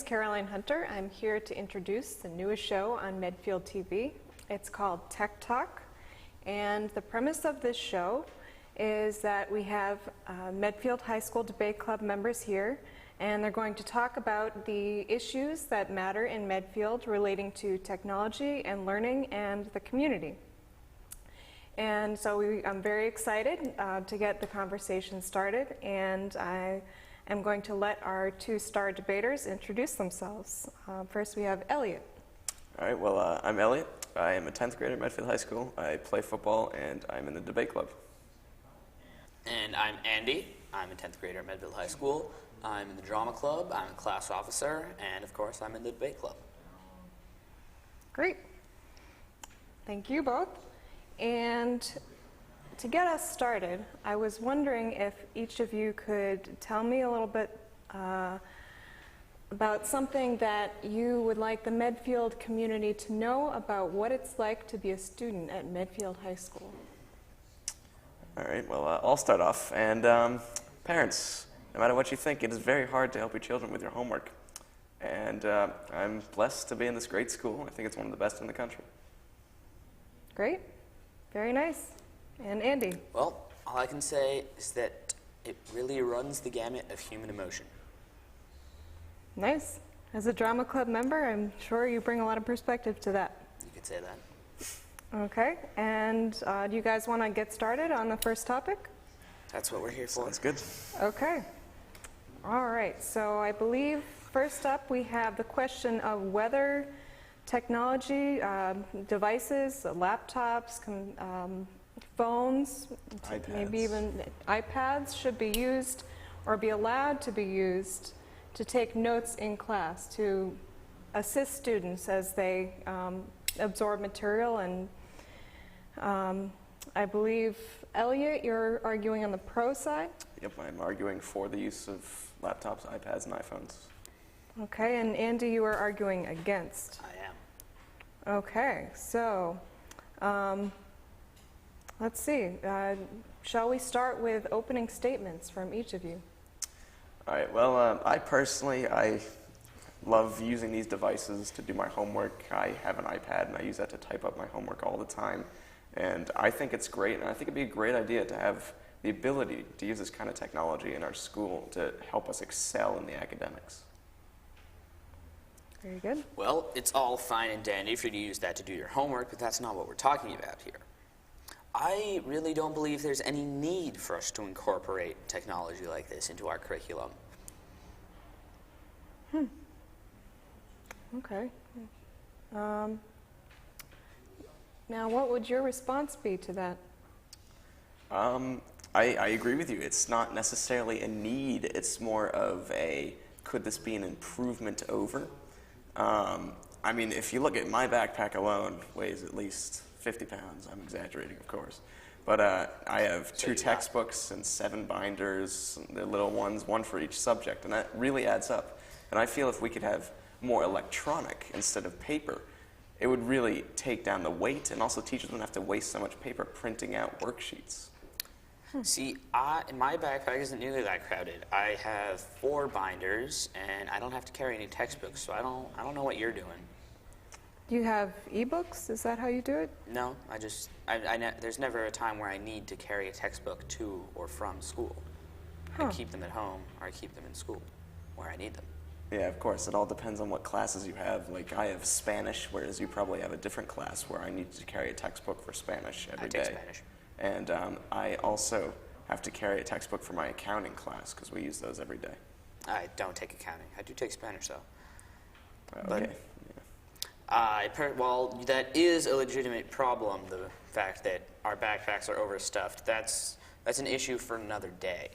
Caroline Hunter. I'm here to introduce the newest show on Medfield TV. It's called Tech Talk, and the premise of this show is that we have Medfield High School Debate Club members here, and they're going to talk about the issues that matter in Medfield relating to technology and learning and the community. And so I'm very excited to get the conversation started, and I am going to let our two star debaters introduce themselves. First we have Elliot. All right, well, I'm Elliot. I am a 10th grader at Medfield High School. I play football, and I'm in the debate club. And I'm Andy. I'm a 10th grader at Medfield High School. I'm in the drama club, I'm a class officer, and of course I'm in the debate club. Great. Thank you both. And to get us started, I was wondering if each of you could tell me a little bit about something that you would like the Medfield community to know about what it's like to be a student at Medfield High School. All right, well, I'll start off. And parents, no matter what you think, it is very hard to help your children with your homework. And I'm blessed to be in this great school. I think it's one of the best in the country. Great. Very nice. And Andy? Well, all I can say is that it really runs the gamut of human emotion. Nice. As a drama club member, I'm sure you bring a lot of perspective to that. You could say that. Okay. And do you guys want to get started on the first topic? That's what we're here for. Sounds good. Okay. All right. So I believe first up we have the question of whether technology, devices, laptops, phones, maybe even iPads should be used or be allowed to be used to take notes in class to assist students as they absorb material. And I believe, Elliot, you're arguing on the pro side? Yep, I'm arguing for the use of laptops, iPads, and iPhones. Okay, and Andy, you are arguing against. I am. Okay, so let's see. Shall we start with opening statements from each of you? All right, well, I love using these devices to do my homework. I have an iPad, and I use that to type up my homework all the time. And I think it's great, and I think it'd be a great idea to have the ability to use this kind of technology in our school to help us excel in the academics. Very good. Well, it's all fine and dandy for you to use that to do your homework, but that's not what we're talking about here. I really don't believe there's any need for us to incorporate technology like this into our curriculum. Okay. Now, what would your response be to that? I agree with you. It's not necessarily a need. It's more of a, could this be an improvement over? I mean, if you look at my backpack alone, weighs at least 50 pounds. I'm exaggerating, of course. But I have 2 textbooks and 7 binders, the little ones, 1 for each subject, and that really adds up. And I feel if we could have more electronic instead of paper, it would really take down the weight, and also teachers wouldn't have to waste so much paper printing out worksheets. See, my backpack isn't nearly that crowded. I have 4 binders, and I don't have to carry any textbooks, so I don't know what you're doing. Do you have ebooks? Is that how you do it? No, there's never a time where I need to carry a textbook to or from school. I keep them at home, or I keep them in school, where I need them. Yeah, of course. It all depends on what classes you have. Like, I have Spanish, whereas you probably have a different class where I need to carry a textbook for Spanish every day. I take Spanish. And I also have to carry a textbook for my accounting class, because we use those every day. I don't take accounting. I do take Spanish, though. Okay. Well, that is a legitimate problem, the fact that our backpacks are overstuffed. That's an issue for another day.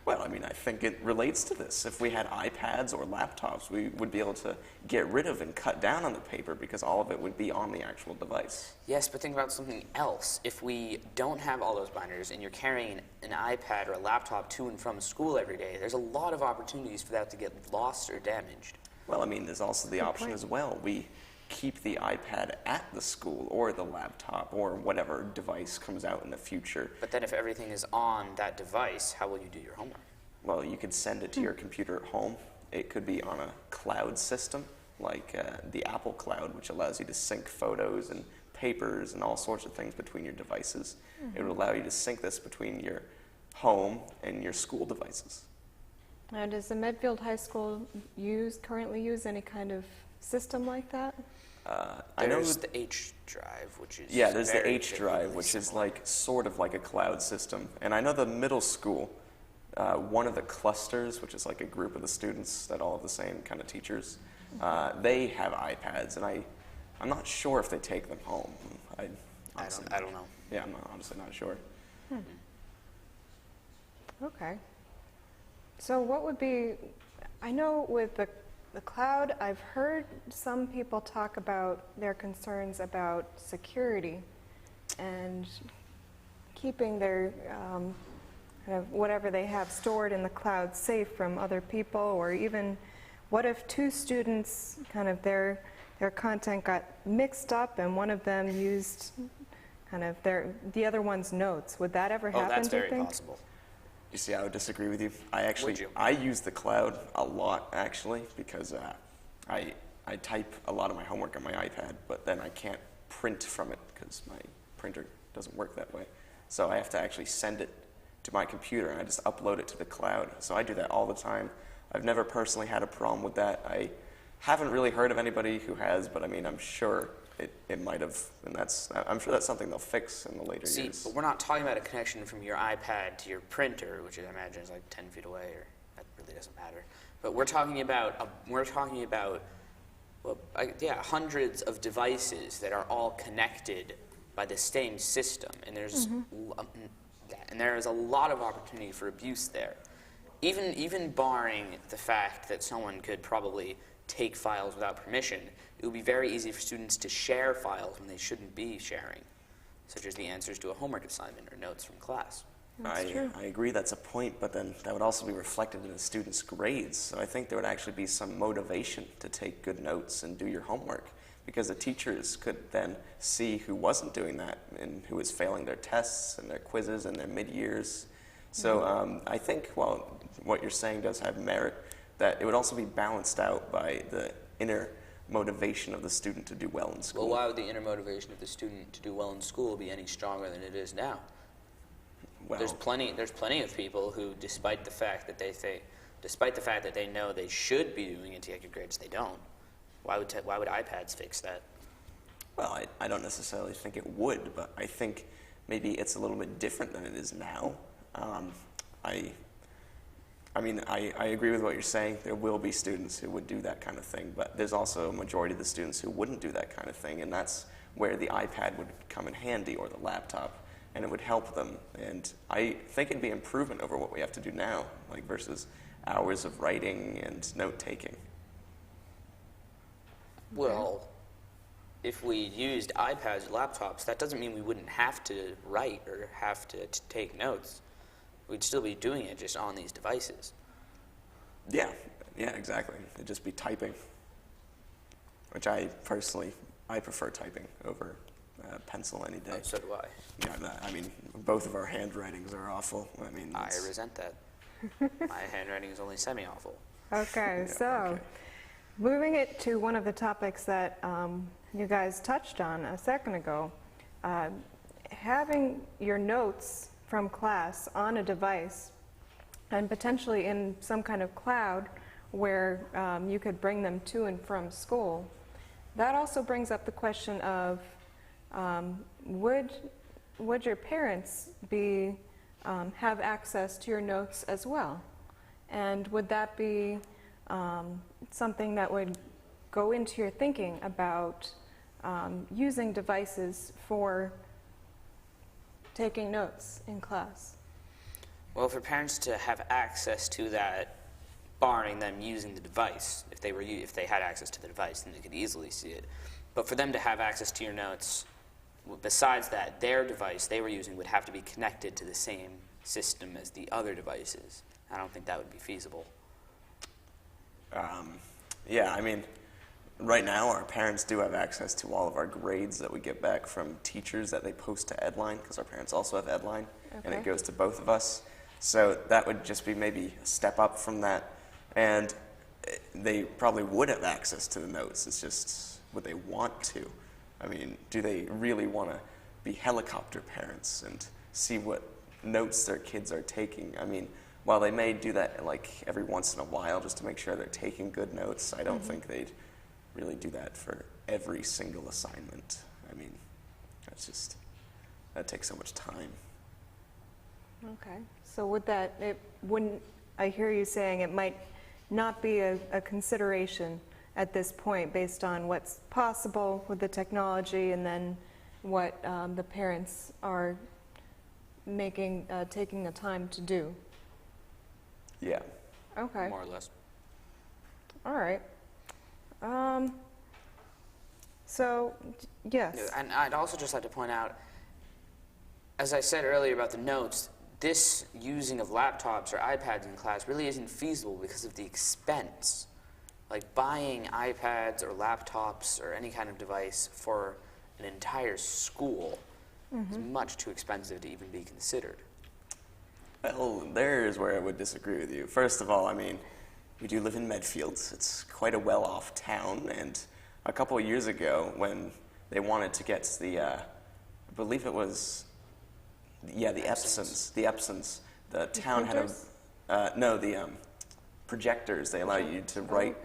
Well, I mean, I think it relates to this. If we had iPads or laptops, we would be able to get rid of and cut down on the paper because all of it would be on the actual device. Yes, but think about something else. If we don't have all those binders and you're carrying an iPad or a laptop to and from school every day, there's a lot of opportunities for that to get lost or damaged. Well, I mean, there's also the option as well. We keep the iPad at the school or the laptop or whatever device comes out in the future. But then if everything is on that device, how will you do your homework? Well, you could send it to your computer at home, it could be on a cloud system, like the Apple Cloud, which allows you to sync photos and papers and all sorts of things between your devices. It would allow you to sync this between your home and your school devices. Now, does the Medfield High School currently use any kind of system like that? I know There's the H drive, which is there's the very H drive, which is similar. like sort of like a cloud system. And I know the middle school, one of the clusters, which is like a group of the students that all have the same kind of teachers, they have iPads, and I'm not sure if they take them home. I don't know. Yeah, I'm honestly not sure. Okay. So what would be, I know with the cloud, I've heard some people talk about their concerns about security and keeping their kind of whatever they have stored in the cloud safe from other people, or even what if two students kind of their content got mixed up and one of them used kind of the other one's notes. Would that ever happen, that's do you very think? possible. You see, I would disagree with you. Would you? I use the cloud a lot, actually, because I type a lot of my homework on my iPad, but then I can't print from it because my printer doesn't work that way. So I have to actually send it to my computer, and I just upload it to the cloud. So I do that all the time. I've never personally had a problem with that. I haven't really heard of anybody who has, but I mean, I'm sure it might have, and I'm sure that's something they'll fix in the later years. But we're not talking about a connection from your iPad to your printer, which I imagine is like 10 feet away, or that really doesn't matter. But we're talking about hundreds of devices that are all connected by the same system, and there is a lot of opportunity for abuse there. Even barring the fact that someone could probably take files without permission, it would be very easy for students to share files when they shouldn't be sharing, such as the answers to a homework assignment or notes from class. That's true. I agree that's a point, but then that would also be reflected in a student's grades. So I think there would actually be some motivation to take good notes and do your homework, because the teachers could then see who wasn't doing that and who was failing their tests and their quizzes and their mid-years. So I think, while what you're saying does have merit, that it would also be balanced out by the inner motivation of the student to do well in school. Well, why would the inner motivation of the student to do well in school be any stronger than it is now? Well, There's plenty of people who, despite the fact that they know they should be doing it to get good grades, they don't. Why would iPads fix that? Well, I don't necessarily think it would, but I think maybe it's a little bit different than it is now. I mean, I agree with what you're saying. There will be students who would do that kind of thing, but there's also a majority of the students who wouldn't do that kind of thing, and that's where the iPad would come in handy, or the laptop, and it would help them. And I think it'd be improvement over what we have to do now, like versus hours of writing and note-taking. Well, if we used iPads or laptops, that doesn't mean we wouldn't have to write or have to take notes. We'd still be doing it just on these devices. Yeah, exactly. It'd just be typing, which I prefer typing over pencil any day. Oh, so do I. Yeah, I mean, both of our handwritings are awful. I mean, I resent that. My handwriting is only semi-awful. Okay, Yeah, so okay. moving it to one of the topics that you guys touched on a second ago, having your notes from class on a device and potentially in some kind of cloud where you could bring them to and from school. That also brings up the question of would your parents have access to your notes as well? And would that be something that would go into your thinking about using devices for taking notes in class? Well, for parents to have access to that, barring them using the device, if they had access to the device, then they could easily see it. But for them to have access to your notes, besides that, their device they were using would have to be connected to the same system as the other devices. I don't think that would be feasible. Yeah, I mean, right now our parents do have access to all of our grades that we get back from teachers that they post to Edline, because our parents also have Edline, and it Okay. goes to both of us. So that would just be maybe a step up from that. And they probably would have access to the notes. It's just, would they want to? I mean, do they really want to be helicopter parents and see what notes their kids are taking? I mean, while they may do that like every once in a while just to make sure they're taking good notes, I don't think they'd really do that for every single assignment. I mean, that takes so much time. Okay. So would that, it wouldn't, I hear you saying it might not be a consideration at this point based on what's possible with the technology and then what the parents are taking the time to do. Yeah. Okay. More or less. All right. So, yes. And I'd also just like to point out, as I said earlier about the notes, this using of laptops or iPads in class really isn't feasible because of the expense. Like buying iPads or laptops or any kind of device for an entire school is much too expensive to even be considered. Well, there's where I would disagree with you. First of all, I mean, we do live in Medfield. It's quite a well-off town, and a couple of years ago when they wanted to get the, I believe it was, the Epsons, the town had the projectors. They allow you to write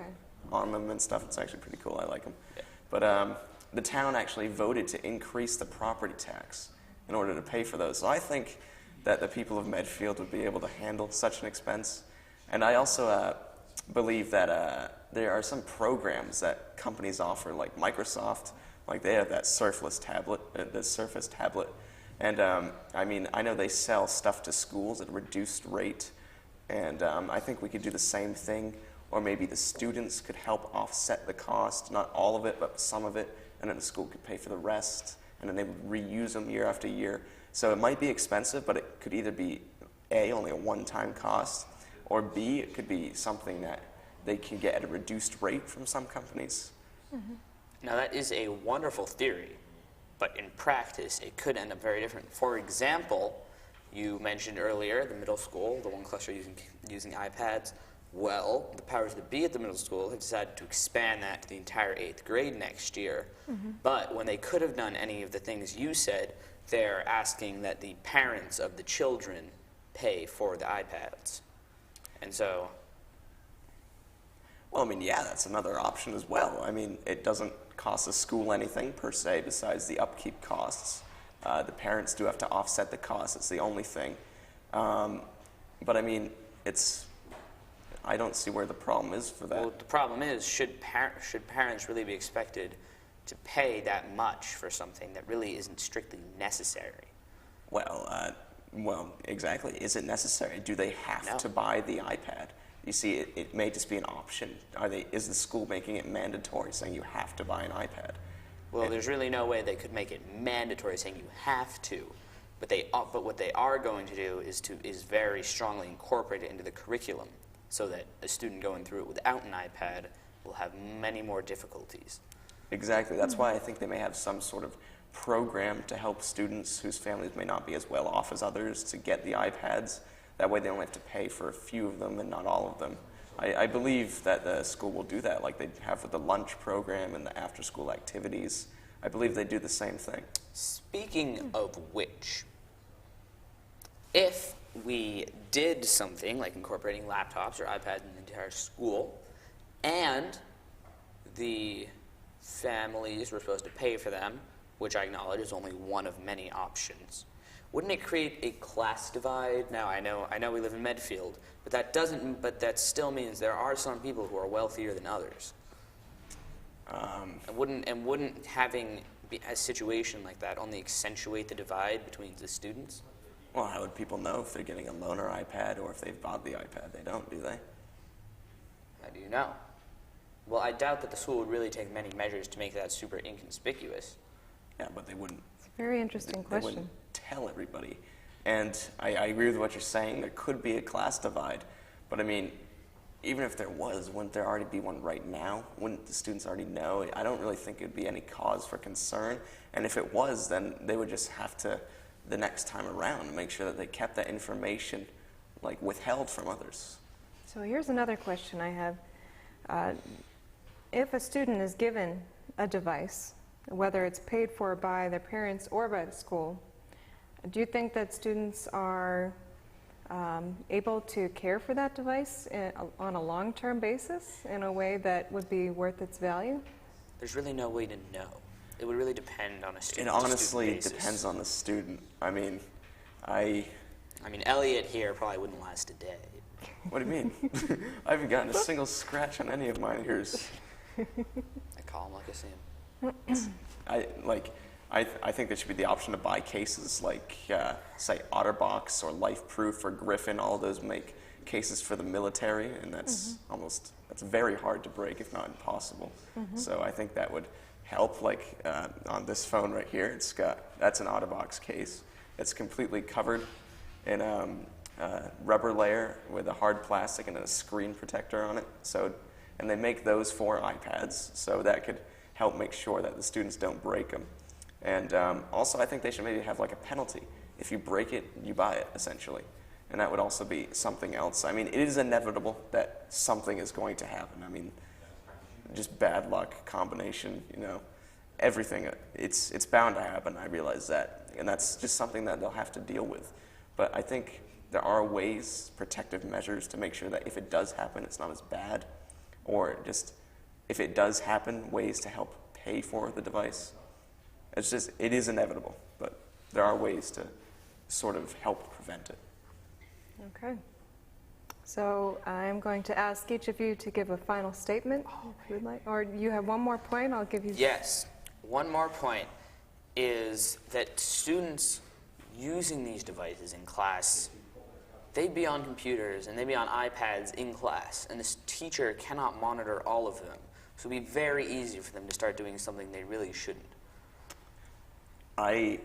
on them and stuff. It's actually pretty cool. I like them. Yeah. But the town actually voted to increase the property tax in order to pay for those. So I think that the people of Medfield would be able to handle such an expense. And I also believe that there are some programs that companies offer, like Microsoft, like they have that Surface tablet, and I mean, I know they sell stuff to schools at a reduced rate, and I think we could do the same thing, or maybe the students could help offset the cost, not all of it, but some of it, and then the school could pay for the rest, and then they would reuse them year after year. So it might be expensive, but it could either be A, only a one-time cost, or B, it could be something that they can get at a reduced rate from some companies. Now that is a wonderful theory, but in practice it could end up very different. For example, you mentioned earlier the middle school, the one cluster using iPads. Well, the powers that be at the middle school have decided to expand that to the entire 8th grade next year. But when they could have done any of the things you said, they're asking that the parents of the children pay for the iPads. And so... Well, I mean, yeah, that's another option as well. I mean, it doesn't cost the school anything per se besides the upkeep costs. The parents do have to offset the costs. It's the only thing. But I mean, I don't see where the problem is for that. Well, the problem is, should parents really be expected to pay that much for something that really isn't strictly necessary? Well, exactly. Is it necessary? Do they have to buy the iPad? You see, it may just be an option. Is the school making it mandatory, saying you have to buy an iPad? Well, there's really no way they could make it mandatory, saying you have to. But what they are going to do is very strongly incorporate it into the curriculum, so that a student going through it without an iPad will have many more difficulties. Exactly. That's why I think they may have some sort of program to help students whose families may not be as well off as others to get the iPads. That way they only have to pay for a few of them and not all of them. I believe that the school will do that, like they have with the lunch program and the after-school activities. I believe they do the same thing. Speaking of which, if we did something like incorporating laptops or iPads in the entire school, and the families were supposed to pay for them, which I acknowledge is only one of many options, wouldn't it create a class divide? Now, I know we live in Medfield, but that still means there are some people who are wealthier than others. And wouldn't having a situation like that only accentuate the divide between the students? Well, how would people know if they're getting a loaner iPad or if they've bought the iPad? They don't, do they? How do you know? Well, I doubt that the school would really take many measures to make that super inconspicuous. Yeah, but they wouldn't. Very interesting They question. wouldn't tell everybody. And I agree with what you're saying. There could be a class divide. But I mean, even if there was, wouldn't there already be one right now? Wouldn't the students already know? I don't really think it would be any cause for concern. And if it was, then they would just have to, the next time around, make sure that they kept that information like withheld from others. So here's another question I have. if a student is given a device, whether it's paid for by their parents or by the school, do you think that students are able to care for that device on a long-term basis in a way that would be worth its value? There's really no way to know. It would really depend on a student. It honestly depends on the student. I mean, Elliot here probably wouldn't last a day. What do you mean? I haven't gotten a single scratch on any of mine ears. I call him like I see him. I think there should be the option to buy cases like, say, OtterBox or LifeProof or Griffin. All those make cases for the military, and that's very hard to break, if not impossible. So I think that would help. Like on this phone right here, that's an OtterBox case. It's completely covered in a rubber layer with a hard plastic and a screen protector on it. And they make those for iPads, so that could help make sure that the students don't break them. And also, I think they should maybe have like a penalty. If you break it, you buy it, essentially. And that would also be something else. I mean, it is inevitable that something is going to happen. I mean, just bad luck combination, everything. It's bound to happen, I realize that. And that's just something that they'll have to deal with. But I think there are ways, protective measures, to make sure that if it does happen, it's not as bad. Or just, if it does happen, ways to help pay for the device. It is inevitable, but there are ways to sort of help prevent it. Okay. So I'm going to ask each of you to give a final statement, if you would like. Or you have one more point, I'll give you... Yes. One more point is that students using these devices in class, they'd be on computers and they'd be on iPads in class, and this teacher cannot monitor all of them. So it would be very easy for them to start doing something they really shouldn't. I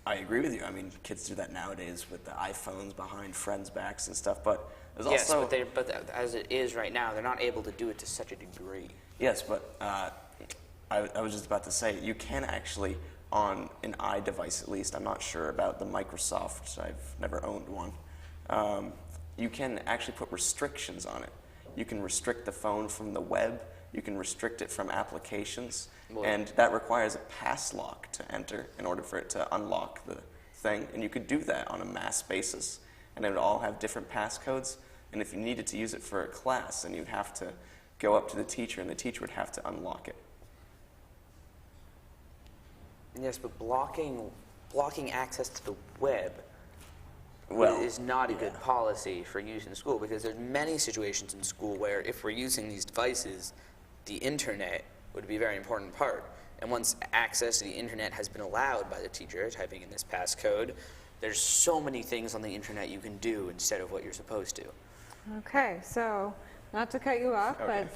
agree with you. I mean, kids do that nowadays with the iPhones behind friends' backs and stuff, but there's also... Yes, but as it is right now, they're not able to do it to such a degree. Yes, but I was just about to say, you can actually, on an iDevice at least, I'm not sure about the Microsoft, I've never owned one, you can actually put restrictions on it. You can restrict the phone from the web, you can restrict it from applications, and that requires a pass lock to enter in order for it to unlock the thing. And you could do that on a mass basis, and it would all have different passcodes. And if you needed to use it for a class, then you'd have to go up to the teacher, and the teacher would have to unlock it. Yes, but blocking access to the web is not a good policy for use in school, because there's many situations in school where if we're using these devices, the internet would be a very important part. And once access to the internet has been allowed by the teacher, typing in this passcode, there's so many things on the internet you can do instead of what you're supposed to. Okay, so not to cut you off, but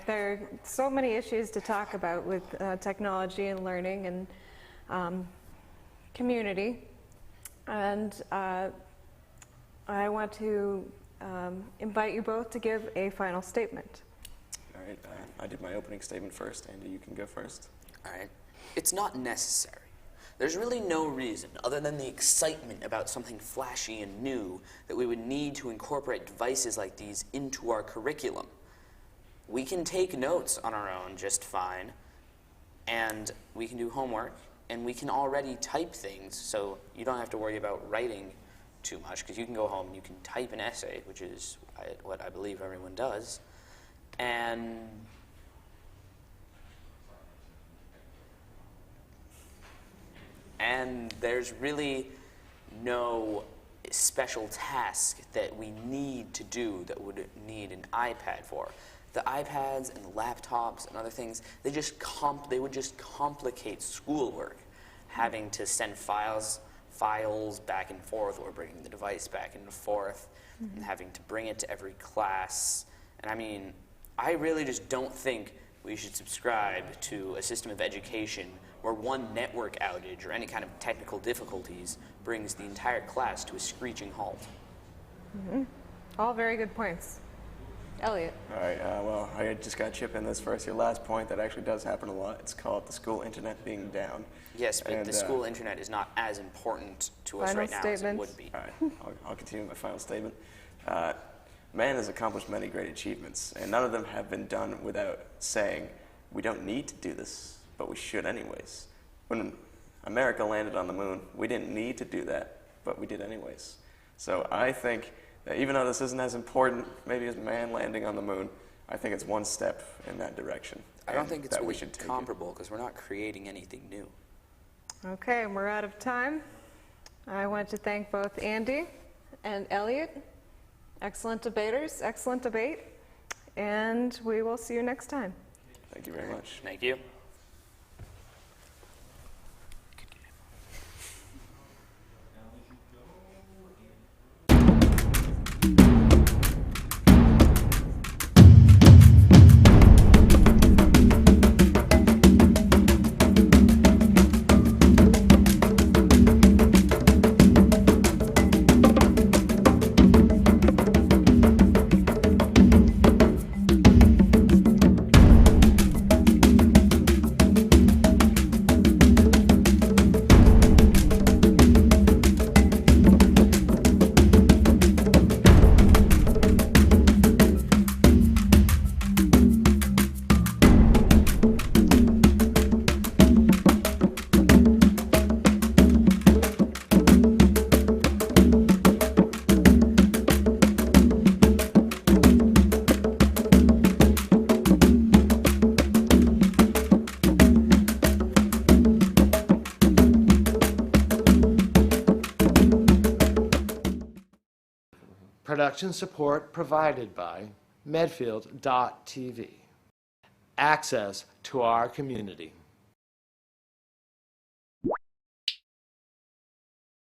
there are so many issues to talk about with technology and learning and community. And I want to invite you both to give a final statement. All right, I did my opening statement first. Andy, you can go first. All right. It's not necessary. There's really no reason, other than the excitement about something flashy and new, that we would need to incorporate devices like these into our curriculum. We can take notes on our own just fine, and we can do homework, and we can already type things, so you don't have to worry about writing too much, because you can go home and you can type an essay, which is what I believe everyone does, and there's really no special task that we need to do that would need an iPad for. The iPads and the laptops and other things, they would just complicate schoolwork, having to send files back and forth, or bringing the device back and forth, and having to bring it to every class. And I mean, I really just don't think we should subscribe to a system of education where one network outage or any kind of technical difficulties brings the entire class to a screeching halt. All very good points. Elliot. All right, well, I just got to chip in this first. Your last point, that actually does happen a lot. It's called the school internet being down. Yes, but the school internet is not as important to us right now as it would be. All right, I'll continue with my final statement. man has accomplished many great achievements, and none of them have been done without saying, we don't need to do this, but we should anyways. When America landed on the moon, we didn't need to do that, but we did anyways. So I think that even though this isn't as important maybe as man landing on the moon, I think it's one step in that direction. I don't think it's we really should take comparable because we're not creating anything new. Okay, and we're out of time. I want to thank both Andy and Elliot. Excellent debaters, excellent debate, and we will see you next time. Thank you very much. Thank you. Production support provided by Medfield.tv. Access to our community.